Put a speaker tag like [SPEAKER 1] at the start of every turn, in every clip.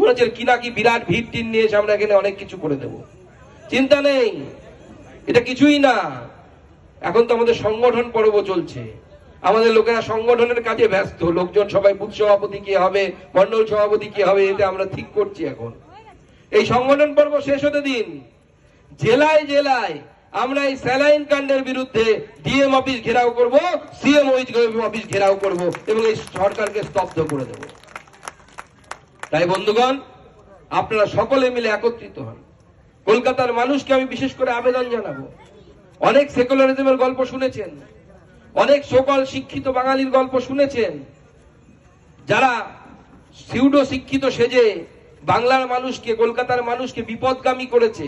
[SPEAKER 1] বলেছেন কি নাকি বিরাট ভিড় টিন নিয়ে এসে আমরা এখানে অনেক কিছু করে দেব। চিন্তা নেই, এটা কিছুই না। এখন তো আমাদের সংগঠন পর্ব চলছে, আমাদের লোকেরা সংগঠনের কাজে ব্যস্ত। লোকজন সবাই বুথ সভাপতি কে হবে, মন্ডল সভাপতি কে হবে, এটা আমরা ঠিক করছি। এখন এই সংগঠন পর্ব শেষ হতে দিন। জেলায় জেলায় আমরা এই স্যালাইন কাণ্ডের বিরুদ্ধে ডিএম অফিস ঘেরাও করব, সিএম অফিস ঘেরাও করব এবং এই সরকারকে স্তব্ধ করে দেব। তাই বন্ধুগণ, আপনারা সকলে মিলে একত্রিত হন। কলকাতার মানুষকে আমি বিশেষ করে আবেদন জানাবো, অনেক সেকুলারিজমের গল্প শুনেছেন, অনেক সকল শিক্ষিত বাঙালির গল্প শুনেছেন, যারা সিউডো শিক্ষিত সেজে বাংলার মানুষকে, কলকাতার মানুষকে বিপদগামী করেছে।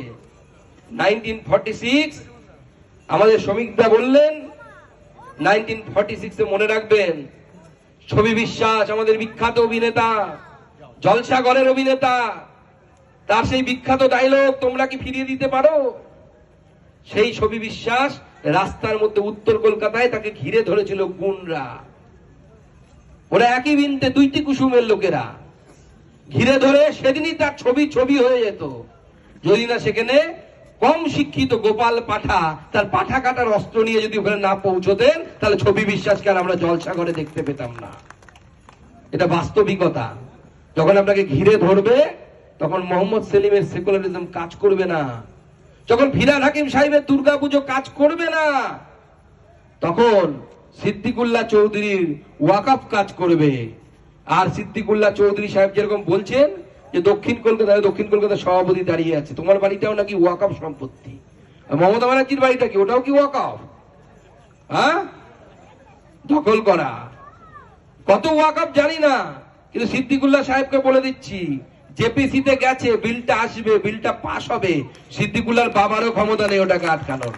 [SPEAKER 1] 1946 আমাদের শ্রমিকরা বললেন, 1946 মনে রাখবেন, ছবি বিশ্বাস আমাদের বিখ্যাত অভিনেতা, জলসাঘরের অভিনেতা, তার সেই বিখ্যাত ডায়লগ তোমরা কি ফিরিয়ে দিতে পারো? সেই ছবি বিশ্বাস রাস্তার মধ্যে উত্তর কলকাতায় তাকে ঘিরে ধরেছিল গুণরা। ওরা একই বিনতে দুইটি কুসুমের লোকেরা ঘিরে ধরে সেদিনই তার ছবি হয়ে যেত, যদি না সেখানে কম শিক্ষিত গোপাল পাঠা তার পাঠা কাটার অস্ত্র নিয়ে যদি ওখানে না পৌঁছতেন, তাহলে ছবি বিশ্বাসকে আর আমরা জলসাঘরে দেখতে পেতাম না। এটা বাস্তবিকতা। যখন আপনাকে ঘিরে ধরবে তখন মোহাম্মদ সেলিমের সেকুলারিজম কাজ করবে না, যখন ফিরহাদ হাকিম সাহেবের দুর্গাপুজো কাজ করবে না, তখন সিদ্দিকুল্লাহ চৌধুরীর ওয়াকফ কাজ করবে। আর সিদ্দিকুল্লাহ চৌধুরী সাহেব যেরকম বলছেন যে দক্ষিণ কলকাতার সভাপতি দাঁড়িয়ে আছে, তোমার বাড়িটাও নাকি ওয়াকফ সম্পত্তি। মমতা ব্যানার্জির বাড়িটা কি, ওটাও কি ওয়াকফ? হ্যাঁ, দখল করা। কত ওয়াকফ জানি না, কিন্তু সিদ্দিকুল্লাহ সাহেবকে বলে দিচ্ছি, জেপিসিতে গেছে, বিলটা আসবে, বিলটা পাস হবে, সিদ্দিকুল্লাহর বাবারও ক্ষমতা নেই ওটাকে আটকানোর।